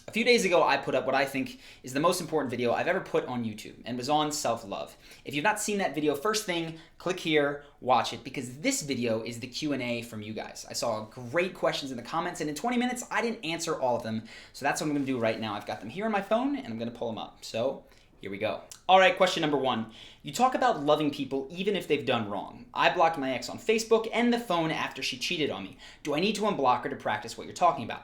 A few days ago, I put up what I think is the most important video I've ever put on YouTube, and was on self-love. If you've not seen that video, first thing, click here, watch it, because this video is the Q&A from you guys. I saw great questions in the comments, and in 20 minutes, I didn't answer all of them, so that's what I'm gonna do right now. I've got them here on my phone, and I'm gonna pull them up. So here we go. All right, question number 1. You talk about loving people even if they've done wrong. I blocked my ex on Facebook and the phone after she cheated on me. Do I need to unblock her to practice what you're talking about?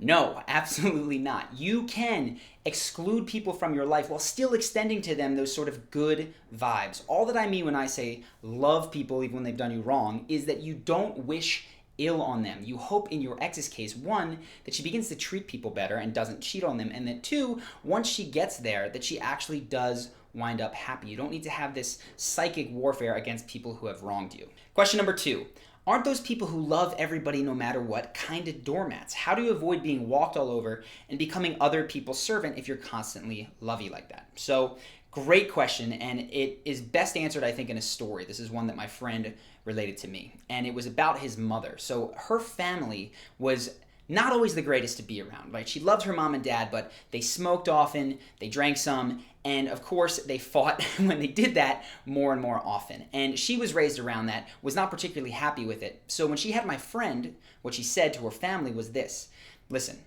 No, absolutely not. You can exclude people from your life while still extending to them those sort of good vibes. All that I mean when I say love people even when they've done you wrong is that you don't wish ill on them. You hope in your ex's case, 1, that she begins to treat people better and doesn't cheat on them, and that 2, once she gets there, that she actually does wind up happy. You don't need to have this psychic warfare against people who have wronged you. Question number 2. Aren't those people who love everybody no matter what kind of doormats? How do you avoid being walked all over and becoming other people's servant if you're constantly lovey like that? So, great question, and it is best answered, I think, in a story. This is one that my friend related to me, and it was about his mother. So her family was not always the greatest to be around, right? She loved her mom and dad, but they smoked often, they drank some, and of course they fought when they did that more and more often. And she was raised around that, was not particularly happy with it. So when she had my friend, what she said to her family was this: listen,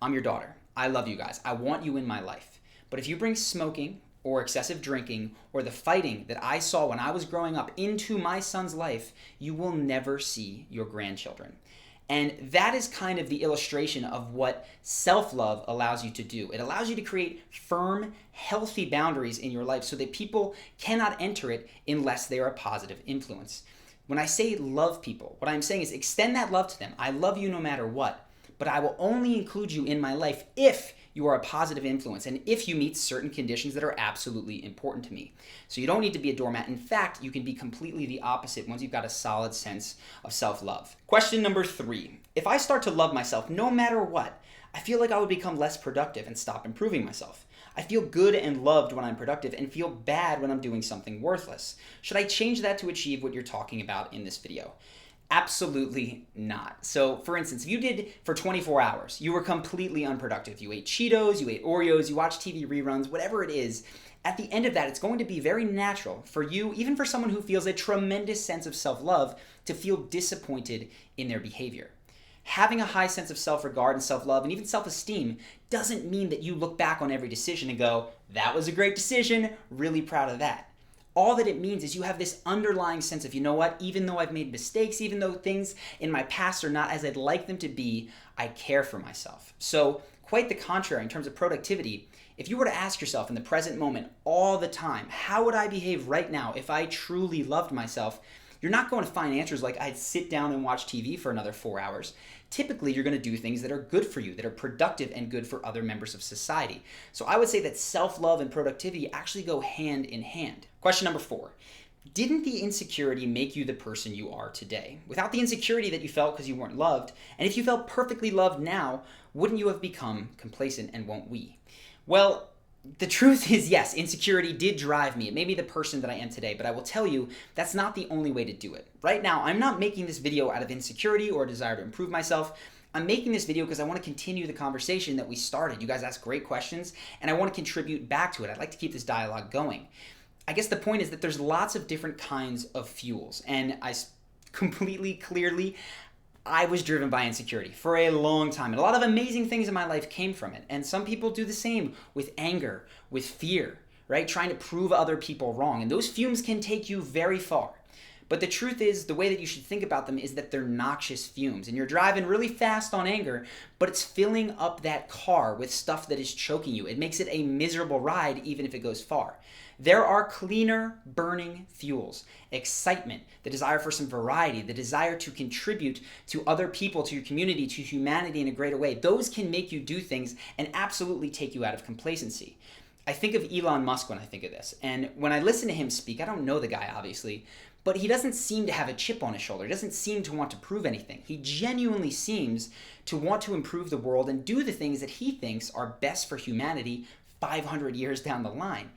I'm your daughter. I love you guys. I want you in my life. But if you bring smoking or excessive drinking or the fighting that I saw when I was growing up into my son's life, you will never see your grandchildren. And that is kind of the illustration of what self-love allows you to do. It allows you to create firm, healthy boundaries in your life so that people cannot enter it unless they are a positive influence. When I say love people, what I'm saying is extend that love to them. I love you no matter what, but I will only include you in my life if you are a positive influence and if you meet certain conditions that are absolutely important to me. So you don't need to be a doormat. In fact, you can be completely the opposite once you've got a solid sense of self-love. Question number 3. If I start to love myself no matter what, I feel like I would become less productive and stop improving myself. I feel good and loved when I'm productive and feel bad when I'm doing something worthless. Should I change that to achieve what you're talking about in this video? Absolutely not. So for instance, if you did for 24 hours, you were completely unproductive. You ate Cheetos, you ate Oreos, you watched TV reruns, whatever it is. At the end of that, it's going to be very natural for you, even for someone who feels a tremendous sense of self-love, to feel disappointed in their behavior. Having a high sense of self-regard and self-love and even self-esteem doesn't mean that you look back on every decision and go, that was a great decision, really proud of that. All that it means is you have this underlying sense of, you know what, even though I've made mistakes, even though things in my past are not as I'd like them to be, I care for myself. So quite the contrary in terms of productivity. If you were to ask yourself in the present moment all the time, how would I behave right now if I truly loved myself? You're not going to find answers like I'd sit down and watch TV for another 4 hours. Typically, you're going to do things that are good for you, that are productive and good for other members of society. So I would say that self-love and productivity actually go hand in hand. Question number 4. Didn't the insecurity make you the person you are today? Without the insecurity that you felt because you weren't loved, and if you felt perfectly loved now, wouldn't you have become complacent, and won't we? Well, the truth is, yes, insecurity did drive me. It made me the person that I am today, but I will tell you that's not the only way to do it. Right now, I'm not making this video out of insecurity or a desire to improve myself. I'm making this video because I want to continue the conversation that we started. You guys ask great questions, and I want to contribute back to it. I'd like to keep this dialogue going. I guess the point is that there's lots of different kinds of fuels, and I was driven by insecurity for a long time, and a lot of amazing things in my life came from it. And some people do the same with anger, with fear, right? Trying to prove other people wrong. And those fumes can take you very far. But the truth is, the way that you should think about them is that they're noxious fumes. And you're driving really fast on anger, but it's filling up that car with stuff that is choking you. It makes it a miserable ride, even if it goes far. There are cleaner burning fuels: excitement, the desire for some variety, the desire to contribute to other people, to your community, to humanity in a greater way. Those can make you do things and absolutely take you out of complacency. I think of Elon Musk when I think of this. And when I listen to him speak, I don't know the guy, obviously, but he doesn't seem to have a chip on his shoulder. He doesn't seem to want to prove anything. He genuinely seems to want to improve the world and do the things that he thinks are best for humanity 500 years down the line.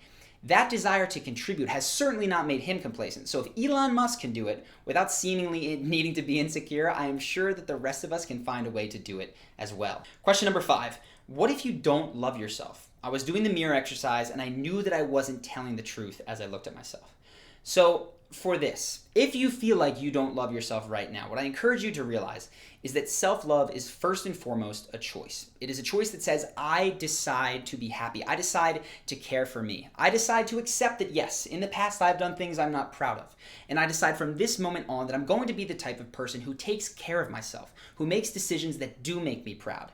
That desire to contribute has certainly not made him complacent. So if Elon Musk can do it without seemingly needing to be insecure, I am sure that the rest of us can find a way to do it as well. Question number 5. What if you don't love yourself? I was doing the mirror exercise and I knew that I wasn't telling the truth as I looked at myself. So for this, if you feel like you don't love yourself right now, what I encourage you to realize is that self-love is first and foremost a choice. It is a choice that says, I decide to be happy. I decide to care for me. I decide to accept that, yes, in the past I've done things I'm not proud of. And I decide from this moment on that I'm going to be the type of person who takes care of myself, who makes decisions that do make me proud.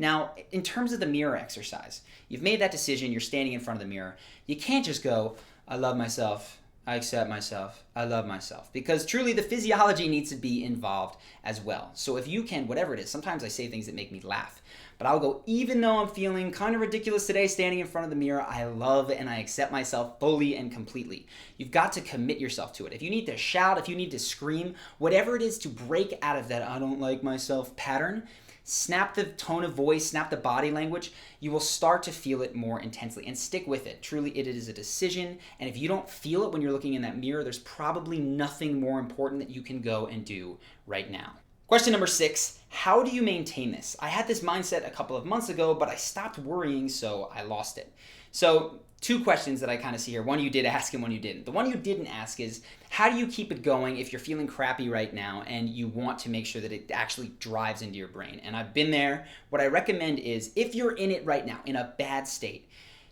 Now, in terms of the mirror exercise, you've made that decision, you're standing in front of the mirror. You can't just go, I love myself, I accept myself, I love myself. Because truly the physiology needs to be involved as well. So if you can, whatever it is, sometimes I say things that make me laugh, but I'll go, even though I'm feeling kind of ridiculous today standing in front of the mirror, I love and I accept myself fully and completely. You've got to commit yourself to it. If you need to shout, if you need to scream, whatever it is to break out of that I don't like myself pattern, snap the tone of voice, snap the body language, you will start to feel it more intensely and stick with it. Truly, it is a decision. And if you don't feel it when you're looking in that mirror, there's probably nothing more important that you can go and do right now. Question number 6, how do you maintain this? I had this mindset a couple of months ago, but I stopped worrying, so I lost it. So 2 questions that I kind of see here. One you did ask and one you didn't. The one you didn't ask is, how do you keep it going if you're feeling crappy right now and you want to make sure that it actually drives into your brain? And I've been there. What I recommend is, if you're in it right now, in a bad state,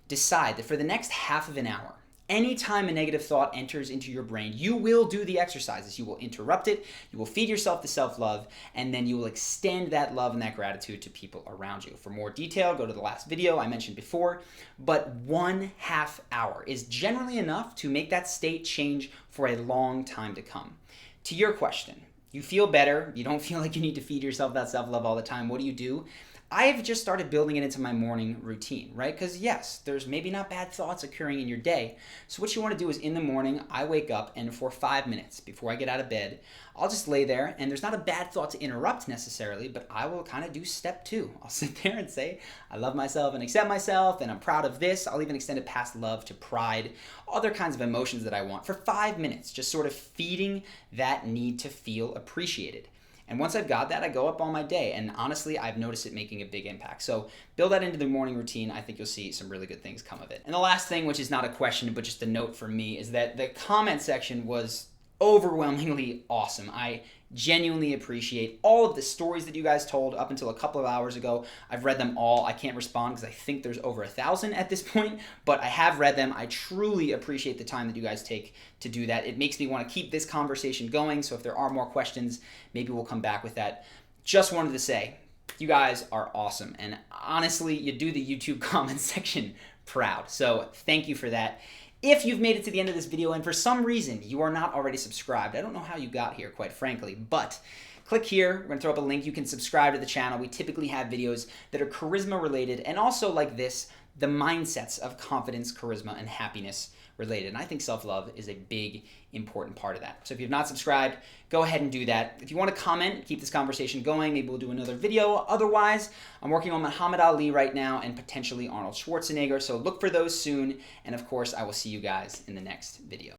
decide that for the next half of an hour, anytime a negative thought enters into your brain, you will do the exercises. You will interrupt it, you will feed yourself the self-love, and then you will extend that love and that gratitude to people around you. For more detail, go to the last video I mentioned before, but 1/2 hour is generally enough to make that state change for a long time to come. To your question, you feel better, you don't feel like you need to feed yourself that self-love all the time. What do? I've just started building it into my morning routine, right? Because yes, there's maybe not bad thoughts occurring in your day. So what you want to do is, in the morning, I wake up and for 5 minutes before I get out of bed, I'll just lay there, and there's not a bad thought to interrupt necessarily, but I will kind of do step 2. I'll sit there and say, I love myself and accept myself, and I'm proud of this. I'll even extend it past love to pride, other kinds of emotions that I want for 5 minutes, just sort of feeding that need to feel appreciated. And once I've got that, I go up on my day. And honestly, I've noticed it making a big impact. So build that into the morning routine. I think you'll see some really good things come of it. And the last thing, which is not a question, but just a note for me, is that the comment section was overwhelmingly awesome. I genuinely appreciate all of the stories that you guys told up until a couple of hours ago. I've read them all. I can't respond because I think there's over 1,000 at this point, but I have read them. I truly appreciate the time that you guys take to do that. It makes me want to keep this conversation going, so if there are more questions, maybe we'll come back with that. Just wanted to say, you guys are awesome, and honestly, you do the YouTube comment section proud, so thank you for that. If you've made it to the end of this video and for some reason you are not already subscribed, I don't know how you got here, quite frankly, but click here. We're going to throw up a link. You can subscribe to the channel. We typically have videos that are charisma related, and also like this, the mindsets of confidence, charisma, and happiness related. And I think self-love is a big, important part of that. So if you've not subscribed, go ahead and do that. If you want to comment, keep this conversation going, maybe we'll do another video. Otherwise, I'm working on Muhammad Ali right now and potentially Arnold Schwarzenegger. So look for those soon. And of course, I will see you guys in the next video.